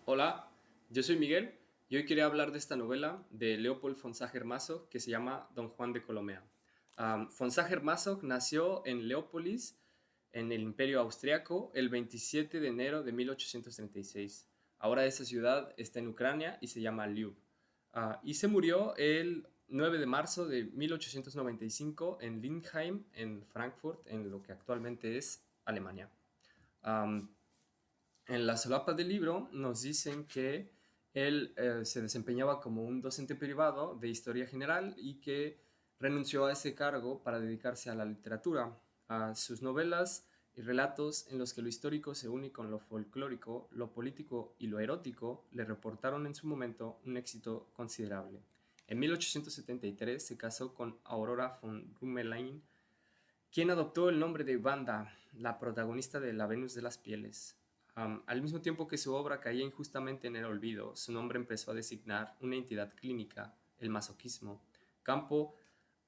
Hola, yo soy Miguel y hoy quería hablar de esta novela de Leopold von Sacher-Masoch que se llama Don Juan de Colomea. Von Sacher-Masoch nació en Leópolis, en el Imperio Austriaco, el 27 de enero de 1836. Ahora esa ciudad está en Ucrania y se llama Lviv. Y se murió el 9 de marzo de 1895 en Lindheim, en Frankfurt, en lo que actualmente es Alemania. Um, en la solapa del libro nos dicen que él se desempeñaba como un docente privado de historia general y que renunció a ese cargo para dedicarse a la literatura, a sus novelas y relatos en los que lo histórico se une con lo folclórico, lo político y lo erótico le reportaron en su momento un éxito considerable. En 1873 se casó con Aurora von Rummelein, quien adoptó el nombre de Wanda, la protagonista de La Venus de las Pieles. Al mismo tiempo que su obra caía injustamente en el olvido, su nombre empezó a designar una entidad clínica, el masoquismo, campo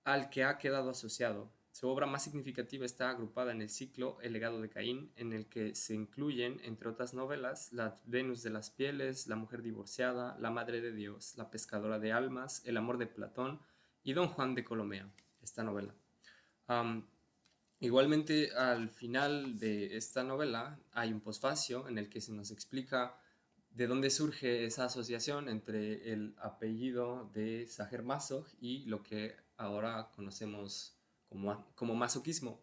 al que ha quedado asociado. Su obra más significativa está agrupada en el ciclo El legado de Caín, en el que se incluyen, entre otras novelas, La Venus de las Pieles, La mujer divorciada, La madre de Dios, La pescadora de almas, El amor de Platón y Don Juan de Colomea, esta novela. Um, Igualmente, al final de esta novela hay un posfacio en el que se nos explica de dónde surge esa asociación entre el apellido de Sacher Masoch y lo que ahora conocemos como masoquismo.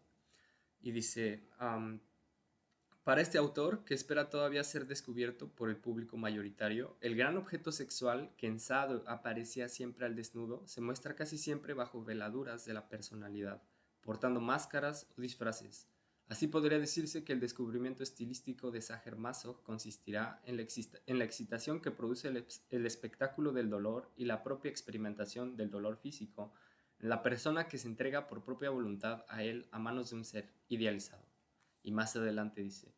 Y dice, para este autor, que espera todavía ser descubierto por el público mayoritario, el gran objeto sexual que en Sado aparecía siempre al desnudo se muestra casi siempre bajo veladuras de la personalidad, portando máscaras o disfraces. Así podría decirse que el descubrimiento estilístico de Sacher-Masoch consistirá en la excitación que produce el espectáculo del dolor y la propia experimentación del dolor físico en la persona que se entrega por propia voluntad a él a manos de un ser idealizado. Y más adelante dice,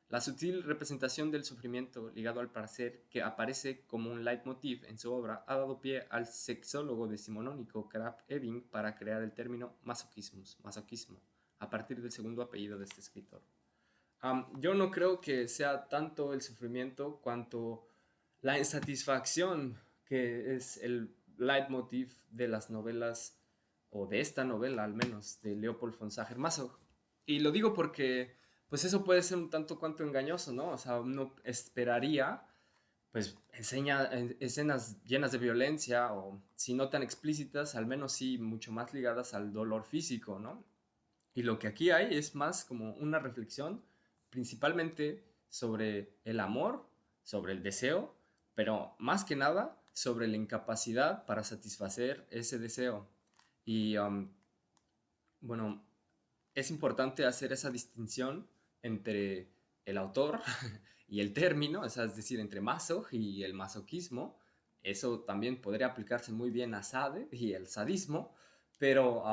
la sutil representación del sufrimiento ligado al placer que aparece como un leitmotiv en su obra ha dado pie al sexólogo decimonónico Krapf Ebing para crear el término masoquismo, a partir del segundo apellido de este escritor. Yo no creo que sea tanto el sufrimiento cuanto la insatisfacción que es el leitmotiv de las novelas, o de esta novela al menos, de Leopold von Sacher-Masoch. Y lo digo porque, pues eso puede ser un tanto cuanto engañoso, ¿no? O sea, uno esperaría, pues, escenas llenas de violencia, o si no tan explícitas, al menos sí mucho más ligadas al dolor físico, ¿no? Y lo que aquí hay es más como una reflexión principalmente sobre el amor, sobre el deseo, pero más que nada sobre la incapacidad para satisfacer ese deseo. Y bueno, es importante hacer esa distinción entre el autor y el término, o sea, es decir, entre masoch y el masoquismo. Eso también podría aplicarse muy bien a Sade y el sadismo, pero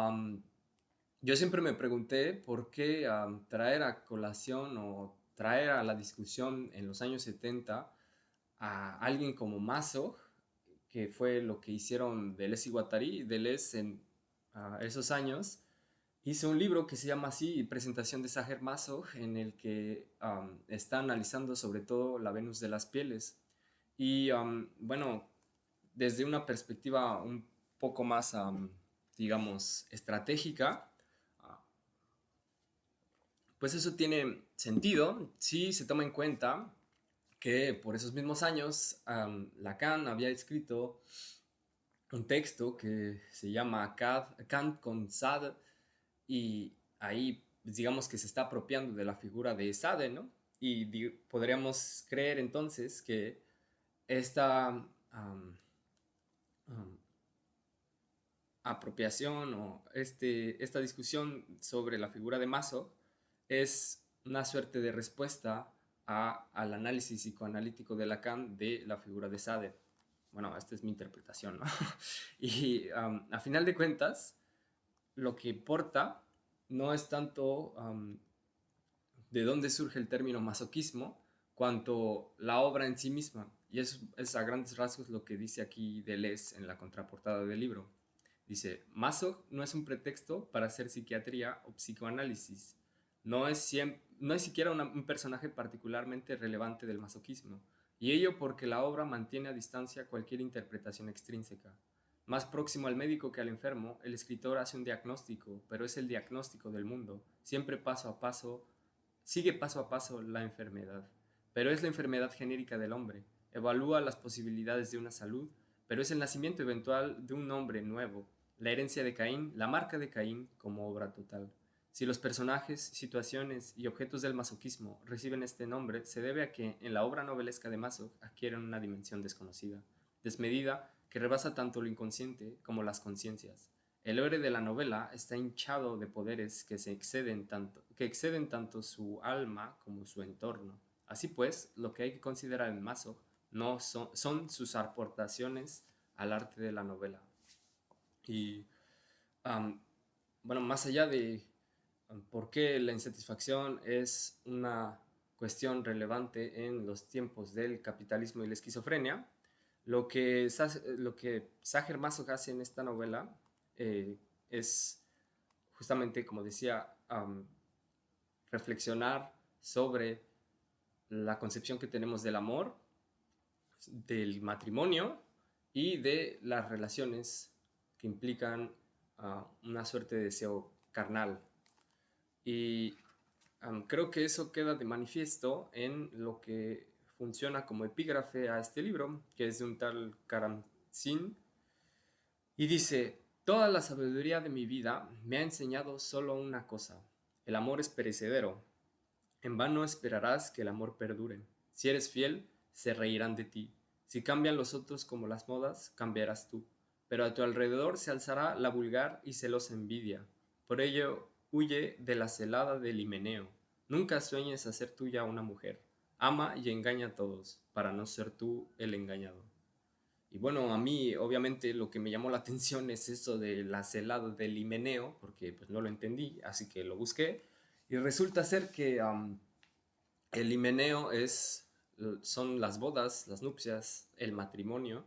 yo siempre me pregunté por qué traer a colación o traer a la discusión en los años 70 a alguien como Mazo, que fue lo que hicieron Deleuze y Guattari. Deleuze en esos años hizo un libro que se llama así, Presentación de Sacher Masoch, en el que está analizando sobre todo la Venus de las Pieles. Y bueno, desde una perspectiva un poco más, digamos, estratégica, pues eso tiene sentido si se toma en cuenta que por esos mismos años Lacan había escrito un texto que se llama Kant con Sade, y ahí pues, digamos que se está apropiando de la figura de Sade, ¿no? Y podríamos creer entonces que esta um, apropiación o esta discusión sobre la figura de Maso es una suerte de respuesta al análisis psicoanalítico de Lacan de la figura de Sade. Bueno, esta es mi interpretación, ¿no? Y a final de cuentas, lo que importa no es tanto de dónde surge el término masoquismo, cuanto la obra en sí misma. Y eso es a grandes rasgos lo que dice aquí Deleuze en la contraportada del libro. Dice, Masoch no es un pretexto para hacer psiquiatría o psicoanálisis. No es siquiera un personaje particularmente relevante del masoquismo. y ello porque la obra mantiene a distancia cualquier interpretación extrínseca. Más próximo al médico que al enfermo, el escritor hace un diagnóstico, pero es el diagnóstico del mundo, siempre paso a paso, sigue paso a paso la enfermedad, pero es la enfermedad genérica del hombre, evalúa las posibilidades de una salud, pero es el nacimiento eventual de un hombre nuevo, la herencia de Caín, la marca de Caín como obra total. Si los personajes, situaciones y objetos del masoquismo reciben este nombre, se debe a que en la obra novelesca de Masoch adquieren una dimensión desconocida, desmedida, que rebasa tanto lo inconsciente como las conciencias. El héroe de la novela está hinchado de poderes que exceden tanto su alma como su entorno. Así pues, lo que hay que considerar en Masoch no son sus aportaciones al arte de la novela. Y um, bueno, más allá de por qué la insatisfacción es una cuestión relevante en los tiempos del capitalismo y la esquizofrenia, lo que Sacher Masoch hace en esta novela es justamente, como decía, reflexionar sobre la concepción que tenemos del amor, del matrimonio y de las relaciones que implican una suerte de deseo carnal. Y creo que eso queda de manifiesto en lo que funciona como epígrafe a este libro, que es de un tal Karam-Zin, y dice: toda la sabiduría de mi vida me ha enseñado solo una cosa: el amor es perecedero. En vano esperarás que el amor perdure. Si eres fiel, se reirán de ti. Si cambian los otros como las modas, cambiarás tú. Pero a tu alrededor se alzará la vulgar y celosa envidia. Por ello, huye de la celada del himeneo. Nunca sueñes hacer tuya una mujer. Ama y engaña a todos, para no ser tú el engañado. Y bueno, a mí obviamente lo que me llamó la atención es eso de la celada del himeneo, porque pues no lo entendí, así que lo busqué. Y resulta ser que el himeneo son las bodas, las nupcias, el matrimonio,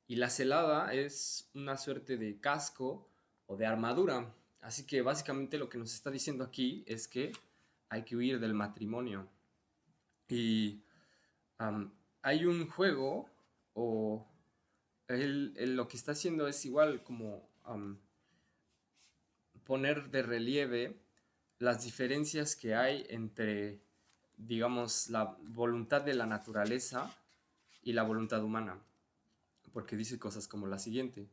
y la celada es una suerte de casco o de armadura. Así que básicamente lo que nos está diciendo aquí es que hay que huir del matrimonio. Y am, hay un juego, o él lo que está haciendo es igual como poner de relieve las diferencias que hay entre, digamos, la voluntad de la naturaleza y la voluntad humana, porque dice cosas como la siguiente: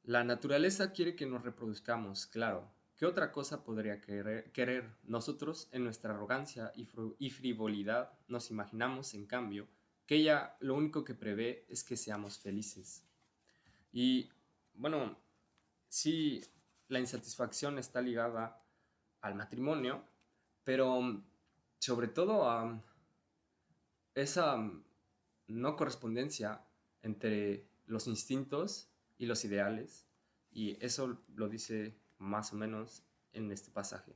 la naturaleza quiere que nos reproduzcamos, claro. ¿Qué otra cosa podría querer? Nosotros, en nuestra arrogancia y frivolidad, nos imaginamos, en cambio, que ella lo único que prevé es que seamos felices. Y bueno, sí, la insatisfacción está ligada al matrimonio, pero sobre todo a esa no correspondencia entre los instintos y los ideales, y eso lo dice más o menos en este pasaje.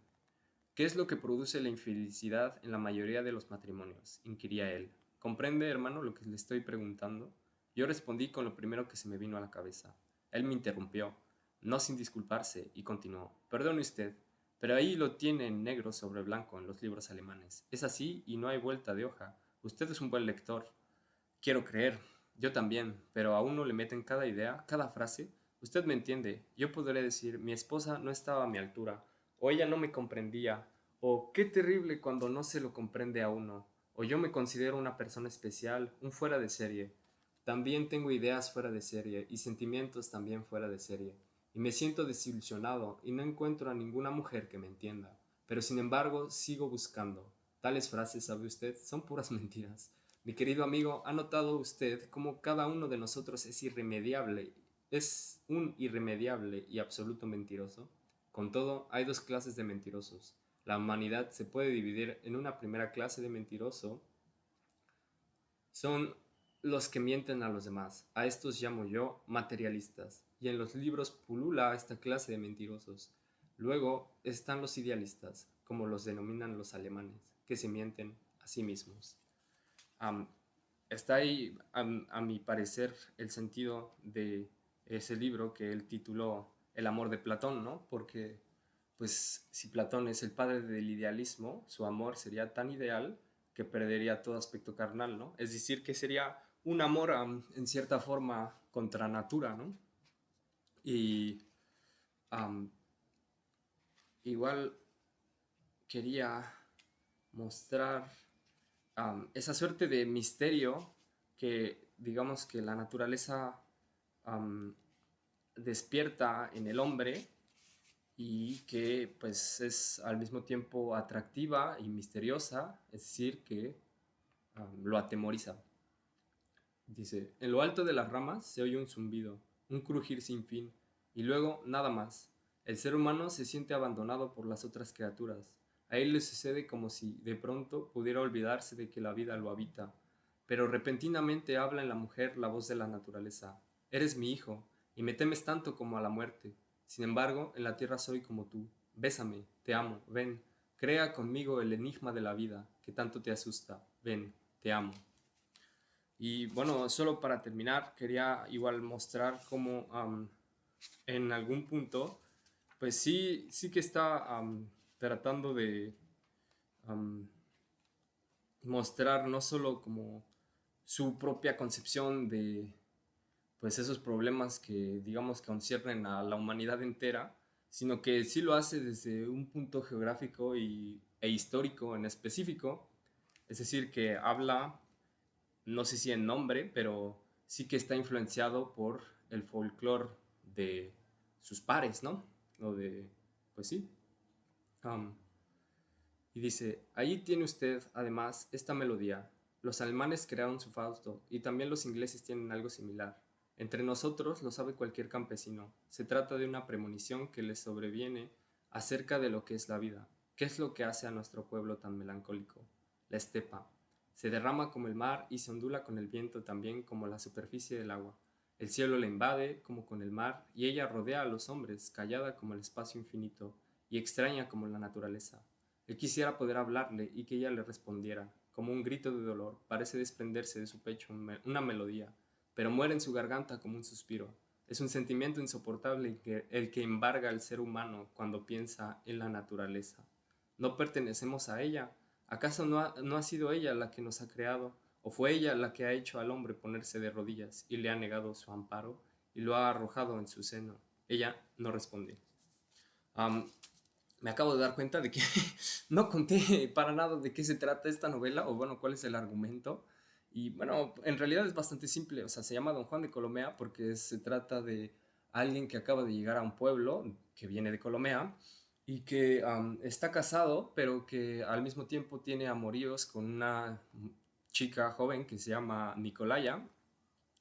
¿Qué es lo que produce la infelicidad en la mayoría de los matrimonios?, inquiría él. ¿Comprende, hermano, lo que le estoy preguntando? Yo respondí con lo primero que se me vino a la cabeza. Él me interrumpió, no sin disculparse, y continuó: perdone usted, pero ahí lo tiene en negro sobre blanco en los libros alemanes. Es así y no hay vuelta de hoja. Usted es un buen lector. Quiero creer. Yo también, pero a uno le meten cada idea, cada frase. Usted me entiende. Yo podré decir: mi esposa no estaba a mi altura, o ella no me comprendía, o qué terrible cuando no se lo comprende a uno, o yo me considero una persona especial, un fuera de serie. También tengo ideas fuera de serie y sentimientos también fuera de serie. Y me siento desilusionado y no encuentro a ninguna mujer que me entienda. Pero sin embargo, sigo buscando. Tales frases, ¿sabe usted?, son puras mentiras. Mi querido amigo, ¿ha notado usted cómo cada uno de nosotros es un irremediable y absoluto mentiroso? Con todo, hay dos clases de mentirosos. La humanidad se puede dividir en una primera clase de mentiroso. Son los que mienten a los demás. A estos llamo yo materialistas. Y en los libros pulula esta clase de mentirosos. Luego están los idealistas, como los denominan los alemanes, que se mienten a sí mismos. Um, Está ahí, a mi parecer, el sentido de ese libro que él tituló El amor de Platón, ¿no? Porque, pues, si Platón es el padre del idealismo, su amor sería tan ideal que perdería todo aspecto carnal, ¿no? Es decir, que sería un amor en cierta forma contra natura, ¿no? Y am, igual quería mostrar esa suerte de misterio que digamos que la naturaleza am, despierta en el hombre y que pues es al mismo tiempo atractiva y misteriosa, es decir, que lo atemoriza. Dice, en lo alto de las ramas se oye un zumbido, un crujir sin fin, y luego nada más. El ser humano se siente abandonado por las otras criaturas. A él le sucede como si de pronto pudiera olvidarse de que la vida lo habita. Pero repentinamente habla en la mujer la voz de la naturaleza. Eres mi hijo, y me temes tanto como a la muerte. Sin embargo, en la tierra soy como tú. Bésame, te amo, ven. Crea conmigo el enigma de la vida, que tanto te asusta. Ven, te amo. Y bueno, solo para terminar, quería igual mostrar cómo en algún punto, pues sí, sí que está tratando de am, mostrar no solo como su propia concepción de pues esos problemas que digamos que conciernen a la humanidad entera, sino que sí lo hace desde un punto geográfico e histórico en específico, es decir, que habla no sé si en nombre, pero sí que está influenciado por el folclore de sus pares, ¿no? O de, pues sí. Um, y dice, allí tiene usted, además, esta melodía. Los alemanes crearon su Fausto y también los ingleses tienen algo similar. Entre nosotros lo sabe cualquier campesino. Se trata de una premonición que les sobreviene acerca de lo que es la vida. ¿Qué es lo que hace a nuestro pueblo tan melancólico? La estepa. Se derrama como el mar y se ondula con el viento también como la superficie del agua. El cielo la invade como con el mar y ella rodea a los hombres, callada como el espacio infinito y extraña como la naturaleza. Él quisiera poder hablarle y que ella le respondiera. Como un grito de dolor, parece desprenderse de su pecho una melodía, pero muere en su garganta como un suspiro. Es un sentimiento insoportable el que embarga al ser humano cuando piensa en la naturaleza. ¿No pertenecemos a ella? ¿Acaso no ha sido ella la que nos ha creado? ¿O fue ella la que ha hecho al hombre ponerse de rodillas y le ha negado su amparo y lo ha arrojado en su seno? Ella no responde. Am, Me acabo de dar cuenta de que no conté para nada de qué se trata esta novela, o bueno, cuál es el argumento. Y bueno, en realidad es bastante simple, o sea, se llama Don Juan de Colomea porque se trata de alguien que acaba de llegar a un pueblo que viene de Colomea y que está casado, pero que al mismo tiempo tiene amoríos con una chica joven que se llama Nicolaya.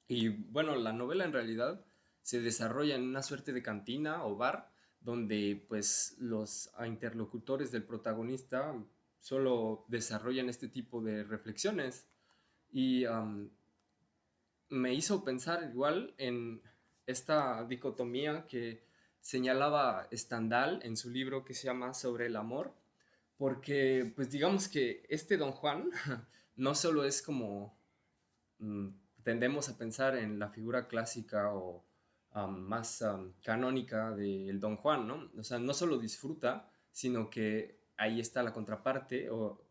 Y bueno, la novela en realidad se desarrolla en una suerte de cantina o bar donde pues los interlocutores del protagonista solo desarrollan este tipo de reflexiones y me hizo pensar igual en esta dicotomía que señalaba Stendhal en su libro que se llama Sobre el amor, porque pues digamos que este Don Juan no solo es como mm, tendemos a pensar en la figura clásica o más canónica del Don Juan, ¿no? O sea, no solo disfruta, sino que ahí está la contraparte o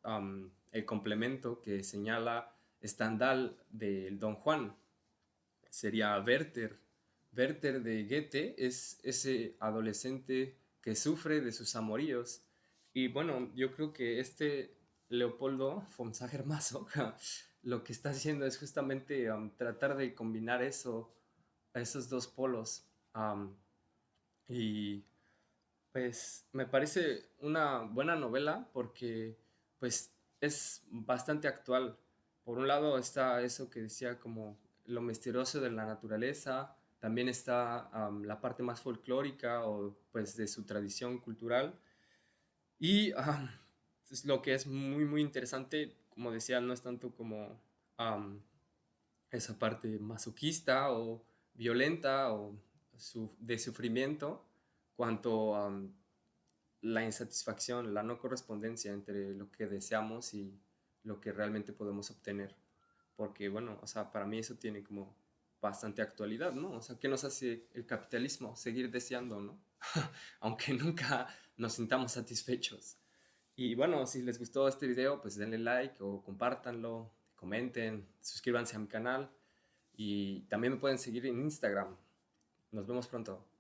el complemento que señala Stendhal del Don Juan. Sería Werther. Werther de Goethe es ese adolescente que sufre de sus amoríos. Y bueno, yo creo que este Leopoldo von Sacher-Masoch lo que está haciendo es justamente tratar de combinar eso, a esos dos polos. Um, y pues me parece una buena novela porque pues es bastante actual. Por un lado está eso que decía como lo misterioso de la naturaleza, también está la parte más folclórica o pues de su tradición cultural y pues, lo que es muy muy interesante, como decía, no es tanto como am, esa parte masoquista o violenta o de sufrimiento, cuanto la insatisfacción, la no correspondencia entre lo que deseamos y lo que realmente podemos obtener. Porque, bueno, o sea, para mí eso tiene como bastante actualidad, ¿no? O sea, ¿qué nos hace el capitalismo? Seguir deseando, ¿no? Aunque nunca nos sintamos satisfechos. Y bueno, si les gustó este video, pues denle like o compártanlo, comenten, suscríbanse a mi canal y también me pueden seguir en Instagram. Nos vemos pronto.